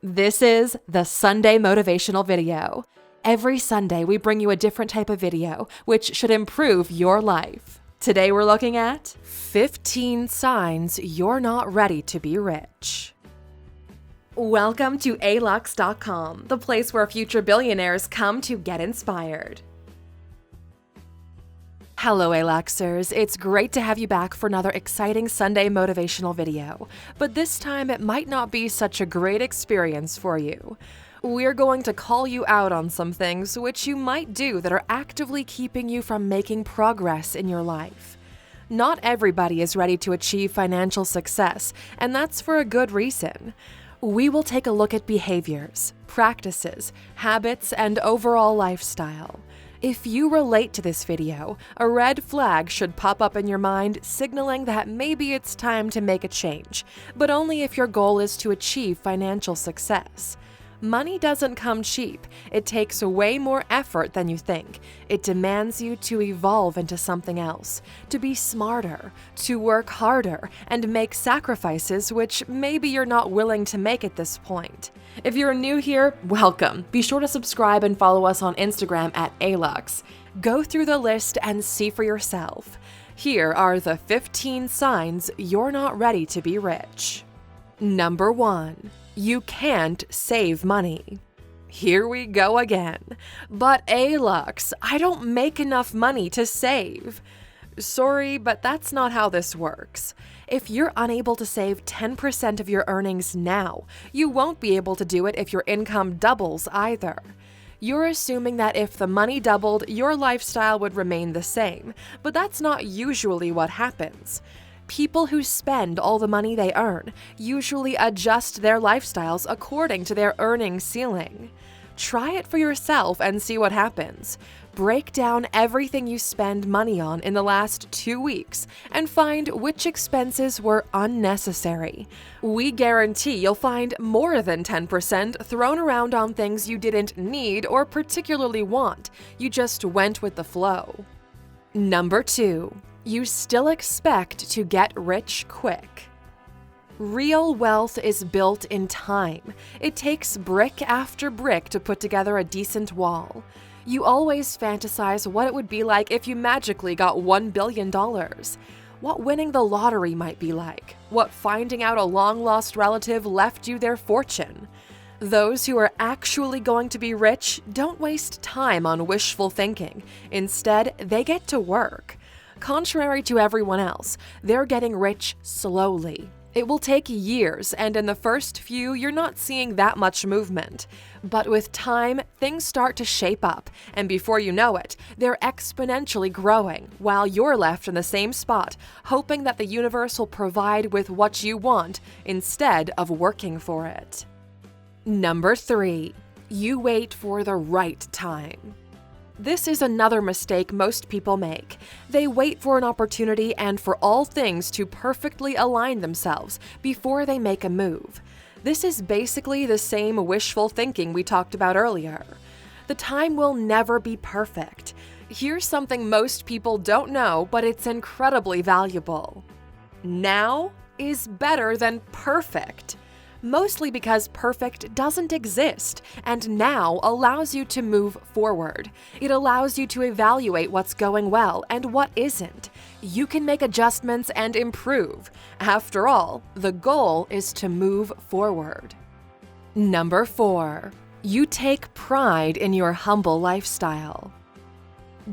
This is the Sunday Motivational Video. Every Sunday, we bring you a different type of video, which should improve your life. Today, we're looking at 15 signs you're not ready to be rich. Welcome to Alux.com, the place where future billionaires come to get inspired. Hello, Aluxers. It's great to have you back for another exciting Sunday motivational video, but this time it might not be such a great experience for you. We're going to call you out on some things which you might do that are actively keeping you from making progress in your life. Not everybody is ready to achieve financial success, and that's for a good reason. We will take a look at behaviors, practices, habits, and overall lifestyle. If you relate to this video, a red flag should pop up in your mind signaling that maybe it's time to make a change, but only if your goal is to achieve financial success. Money doesn't come cheap. It takes way more effort than you think. It demands you to evolve into something else, to be smarter, to work harder, and make sacrifices which maybe you're not willing to make at this point. If you're new here, welcome. Be sure to subscribe and follow us on Instagram at Alux. Go through the list and see for yourself. Here are the 15 signs you're not ready to be rich. Number 1. You can't save money. Here we go again. But Alux, I don't make enough money to save. Sorry, but that's not how this works. If you're unable to save 10% of your earnings now, you won't be able to do it if your income doubles either. You're assuming that if the money doubled, your lifestyle would remain the same, but that's not usually what happens. People who spend all the money they earn usually adjust their lifestyles according to their earning ceiling. Try it for yourself and see what happens. Break down everything you spend money on in the last 2 weeks and find which expenses were unnecessary. We guarantee you'll find more than 10% thrown around on things you didn't need or particularly want. You just went with the flow. Number 2. You still expect to get rich quick. Real wealth is built in time. It takes brick after brick to put together a decent wall. You always fantasize what it would be like if you magically got $1 billion. What winning the lottery might be like. What finding out a long-lost relative left you their fortune. Those who are actually going to be rich don't waste time on wishful thinking. Instead, they get to work. Contrary to everyone else, they're getting rich slowly. It will take years, and in the first few, you're not seeing that much movement. But with time, things start to shape up, and before you know it, they're exponentially growing, while you're left in the same spot, hoping that the universe will provide with what you want instead of working for it. Number 3. You wait for the right time. This is another mistake most people make. They wait for an opportunity and for all things to perfectly align themselves before they make a move. This is basically the same wishful thinking we talked about earlier. The time will never be perfect. Here's something most people don't know, but it's incredibly valuable. Now is better than perfect. Mostly because perfect doesn't exist, and now allows you to move forward. It allows you to evaluate what's going well and what isn't. You can make adjustments and improve. After all, the goal is to move forward. Number 4. You take pride in your humble lifestyle.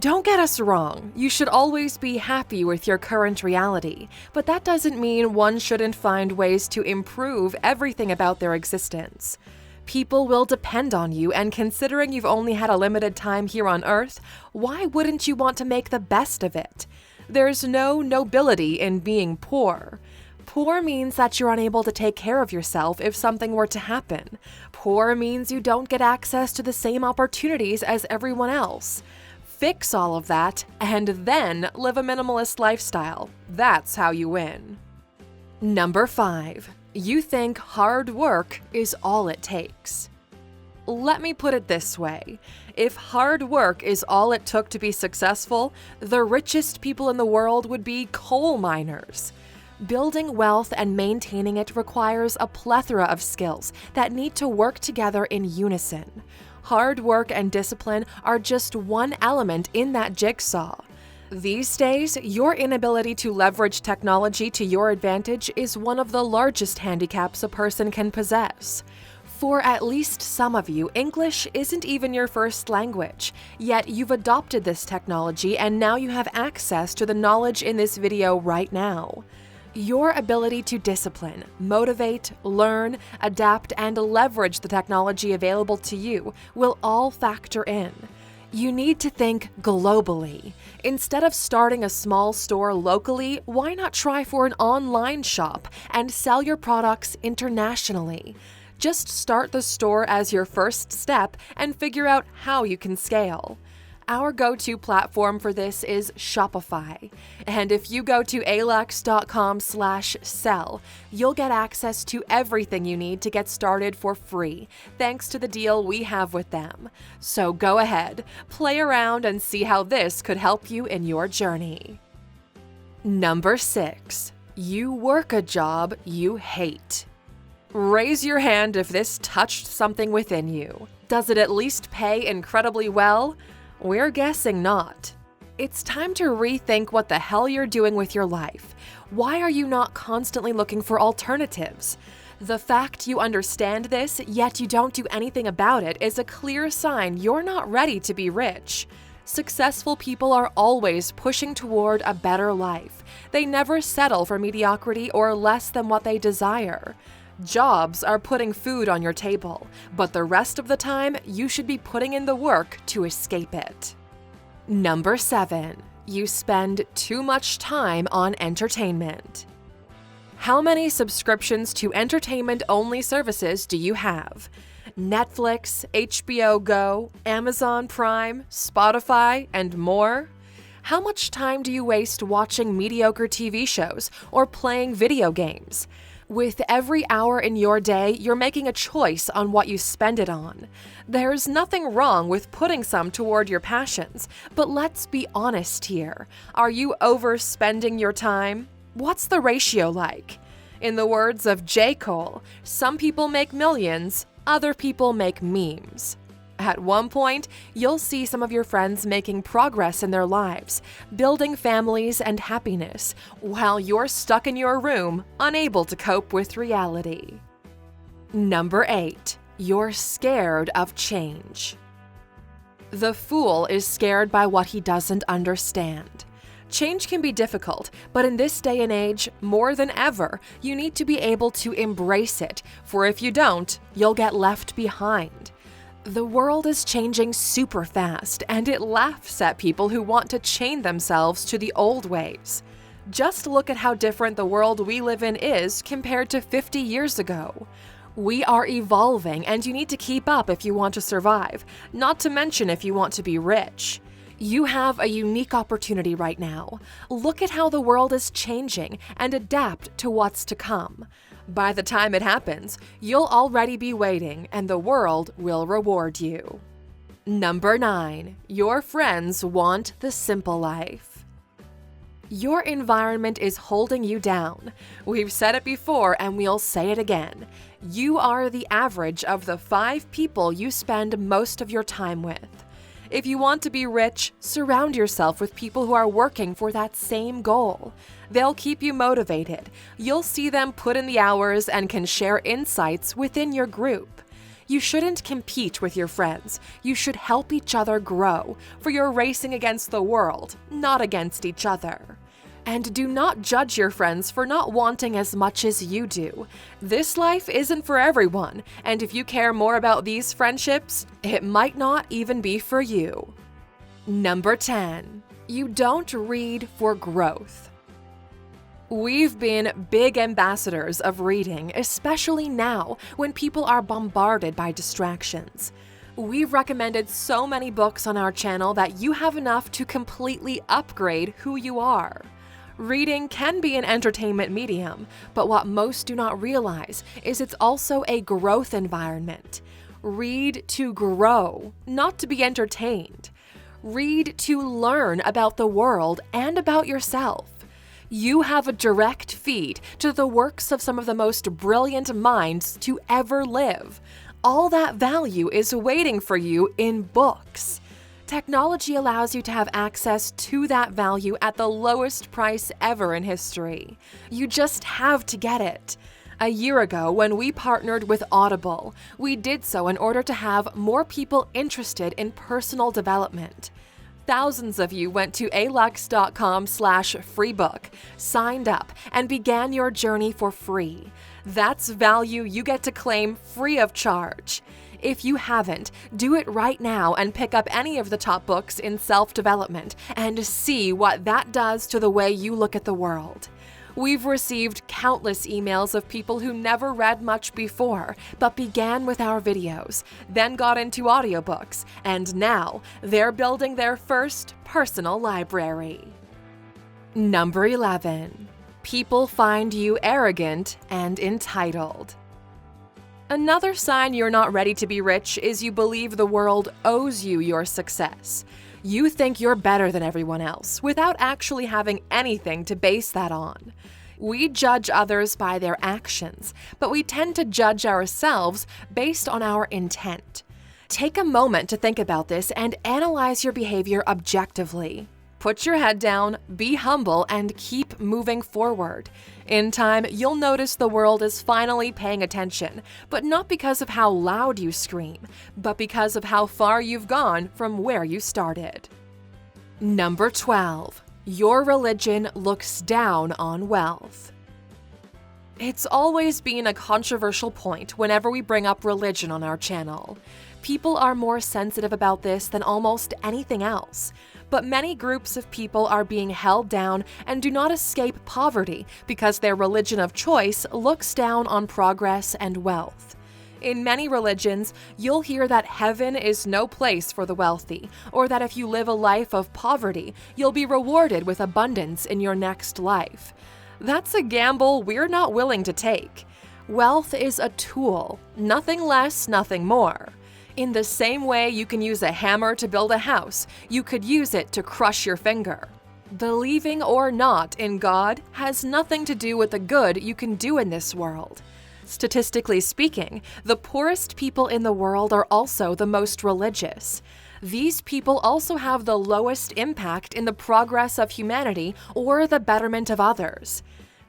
Don't get us wrong, you should always be happy with your current reality, but that doesn't mean one shouldn't find ways to improve everything about their existence. People will depend on you, and considering you've only had a limited time here on Earth, why wouldn't you want to make the best of it? There's no nobility in being poor. Poor means that you're unable to take care of yourself if something were to happen. Poor means you don't get access to the same opportunities as everyone else. Fix all of that, and then live a minimalist lifestyle. That's how you win. Number 5. You think hard work is all it takes. Let me put it this way. If hard work is all it took to be successful, the richest people in the world would be coal miners. Building wealth and maintaining it requires a plethora of skills that need to work together in unison. Hard work and discipline are just one element in that jigsaw. These days, your inability to leverage technology to your advantage is one of the largest handicaps a person can possess. For at least some of you, English isn't even your first language, yet you've adopted this technology and now you have access to the knowledge in this video right now. Your ability to discipline, motivate, learn, adapt, and leverage the technology available to you will all factor in. You need to think globally. Instead of starting a small store locally, why not try for an online shop and sell your products internationally? Just start the store as your first step and figure out how you can scale. Our go-to platform for this is Shopify. And if you go to Alux.com/sell, you'll get access to everything you need to get started for free, thanks to the deal we have with them. So go ahead, play around and see how this could help you in your journey. Number 6. You work a job you hate. Raise your hand if this touched something within you. Does it at least pay incredibly well? We're guessing not. It's time to rethink what the hell you're doing with your life. Why are you not constantly looking for alternatives? The fact you understand this, yet you don't do anything about it, is a clear sign you're not ready to be rich. Successful people are always pushing toward a better life. They never settle for mediocrity or less than what they desire. Jobs are putting food on your table, but the rest of the time, you should be putting in the work to escape it. Number 7. You spend too much time on entertainment. How many subscriptions to entertainment-only services do you have? Netflix, HBO Go, Amazon Prime, Spotify, and more? How much time do you waste watching mediocre TV shows or playing video games? With every hour in your day, you're making a choice on what you spend it on. There's nothing wrong with putting some toward your passions, but let's be honest here. Are you overspending your time? What's the ratio like? In the words of J. Cole, some people make millions, other people make memes. At one point, you'll see some of your friends making progress in their lives, building families and happiness, while you're stuck in your room, unable to cope with reality. Number 8. You're scared of change. The fool is scared by what he doesn't understand. Change can be difficult, but in this day and age, more than ever, you need to be able to embrace it, for if you don't, you'll get left behind. The world is changing super fast, and it laughs at people who want to chain themselves to the old ways. Just look at how different the world we live in is compared to 50 years ago. We are evolving, and you need to keep up if you want to survive, not to mention if you want to be rich. You have a unique opportunity right now. Look at how the world is changing and adapt to what's to come. By the time it happens, you'll already be waiting and the world will reward you. Number 9. Your friends want the simple life. Your environment is holding you down. We've said it before and we'll say it again. You are the average of the 5 people you spend most of your time with. If you want to be rich, surround yourself with people who are working for that same goal. They'll keep you motivated. You'll see them put in the hours and can share insights within your group. You shouldn't compete with your friends. You should help each other grow, for you're racing against the world, not against each other. And do not judge your friends for not wanting as much as you do. This life isn't for everyone, and if you care more about these friendships, it might not even be for you. Number 10. You don't read for growth. We've been big ambassadors of reading, especially now when people are bombarded by distractions. We've recommended so many books on our channel that you have enough to completely upgrade who you are. Reading can be an entertainment medium, but what most do not realize is it's also a growth environment. Read to grow, not to be entertained. Read to learn about the world and about yourself. You have a direct feed to the works of some of the most brilliant minds to ever live. All that value is waiting for you in books. Technology allows you to have access to that value at the lowest price ever in history. You just have to get it. A year ago, when we partnered with Audible, we did so in order to have more people interested in personal development. Thousands of you went to Alux.com/freebook, signed up, and began your journey for free. That's value you get to claim free of charge. If you haven't, do it right now and pick up any of the top books in self-development and see what that does to the way you look at the world. We've received countless emails of people who never read much before, but began with our videos, then got into audiobooks, and now they're building their first personal library. Number 11. People find you arrogant and entitled. Another sign you're not ready to be rich is you believe the world owes you your success. You think you're better than everyone else without actually having anything to base that on. We judge others by their actions, but we tend to judge ourselves based on our intent. Take a moment to think about this and analyze your behavior objectively. Put your head down, be humble, and keep moving forward. In time, you'll notice the world is finally paying attention, but not because of how loud you scream, but because of how far you've gone from where you started. Number 12. Your religion looks down on wealth. It's always been a controversial point whenever we bring up religion on our channel. People are more sensitive about this than almost anything else. But many groups of people are being held down and do not escape poverty because their religion of choice looks down on progress and wealth. In many religions, you'll hear that heaven is no place for the wealthy, or that if you live a life of poverty, you'll be rewarded with abundance in your next life. That's a gamble we're not willing to take. Wealth is a tool, nothing less, nothing more. In the same way you can use a hammer to build a house, you could use it to crush your finger. Believing or not in God has nothing to do with the good you can do in this world. Statistically speaking, the poorest people in the world are also the most religious. These people also have the lowest impact in the progress of humanity or the betterment of others.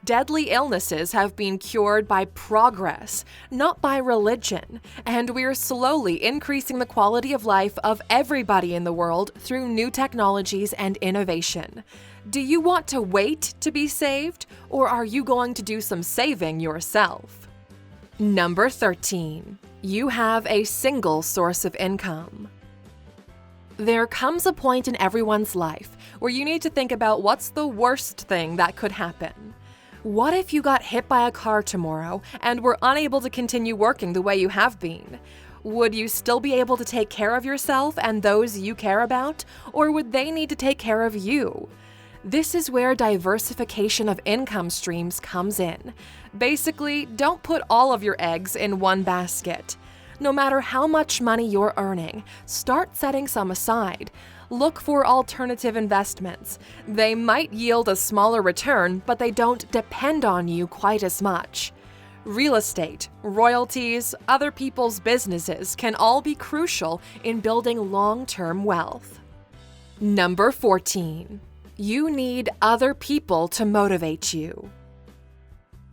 Deadly illnesses have been cured by progress, not by religion, and we're slowly increasing the quality of life of everybody in the world through new technologies and innovation. Do you want to wait to be saved, or are you going to do some saving yourself? Number 13. You have a single source of income. There comes a point in everyone's life where you need to think about what's the worst thing that could happen. What if you got hit by a car tomorrow and were unable to continue working the way you have been? Would you still be able to take care of yourself and those you care about, or would they need to take care of you? This is where diversification of income streams comes in. Basically, don't put all of your eggs in one basket. No matter how much money you're earning, start setting some aside. Look for alternative investments. They might yield a smaller return, but they don't depend on you quite as much. Real estate, royalties, other people's businesses can all be crucial in building long-term wealth. Number 14. You need other people to motivate you.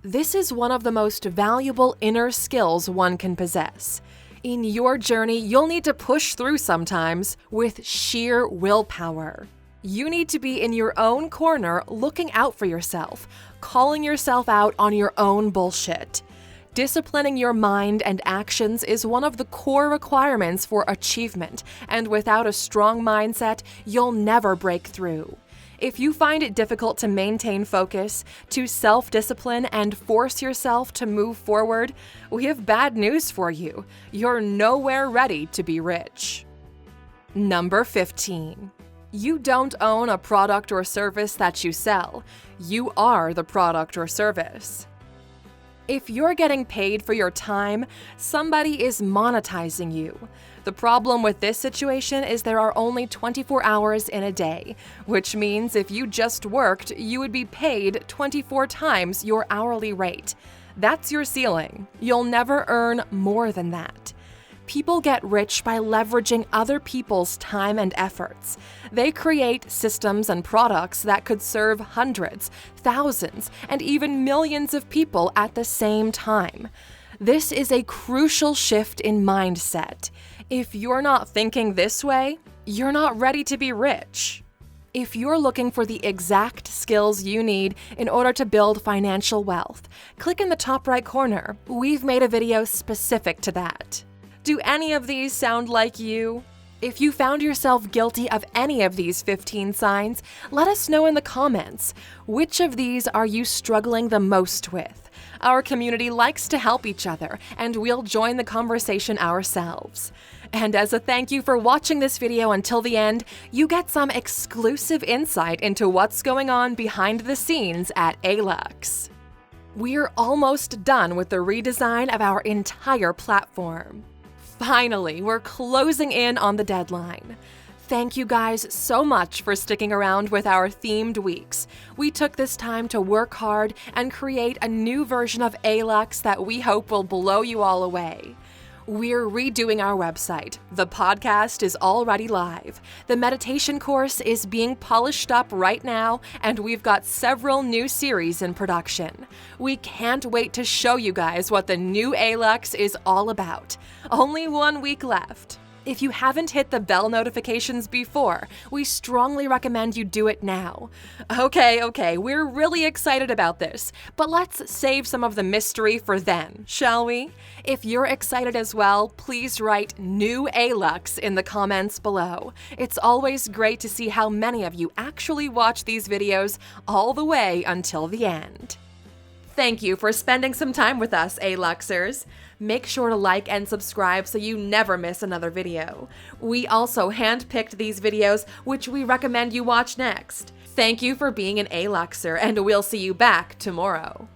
This is one of the most valuable inner skills one can possess. In your journey, you'll need to push through sometimes with sheer willpower. You need to be in your own corner looking out for yourself, calling yourself out on your own bullshit. Disciplining your mind and actions is one of the core requirements for achievement, and without a strong mindset, you'll never break through. If you find it difficult to maintain focus, to self-discipline, and force yourself to move forward, we have bad news for you. You're nowhere ready to be rich. Number 15. You don't own a product or service that you sell. You are the product or service. If you're getting paid for your time, somebody is monetizing you. The problem with this situation is there are only 24 hours in a day, which means if you just worked, you would be paid 24 times your hourly rate. That's your ceiling. You'll never earn more than that. People get rich by leveraging other people's time and efforts. They create systems and products that could serve hundreds, thousands, and even millions of people at the same time. This is a crucial shift in mindset. If you're not thinking this way, you're not ready to be rich. If you're looking for the exact skills you need in order to build financial wealth, click in the top right corner. We've made a video specific to that. Do any of these sound like you? If you found yourself guilty of any of these 15 signs, let us know in the comments. Which of these are you struggling the most with? Our community likes to help each other, and we'll join the conversation ourselves. And as a thank you for watching this video until the end, you get some exclusive insight into what's going on behind the scenes at Alux. We're almost done with the redesign of our entire platform. Finally, we're closing in on the deadline. Thank you guys so much for sticking around with our themed weeks. We took this time to work hard and create a new version of Alux that we hope will blow you all away. We're redoing our website. The podcast is already live. The meditation course is being polished up right now, and we've got several new series in production. We can't wait to show you guys what the new Alux is all about. Only 1 week left. If you haven't hit the bell notifications before, we strongly recommend you do it now. Okay, we're really excited about this, but let's save some of the mystery for then, shall we? If you're excited as well, please write New Alux in the comments below. It's always great to see how many of you actually watch these videos all the way until the end. Thank you for spending some time with us, Aluxers. Make sure to like and subscribe so you never miss another video. We also handpicked these videos, which we recommend you watch next. Thank you for being an Aluxer, and we'll see you back tomorrow.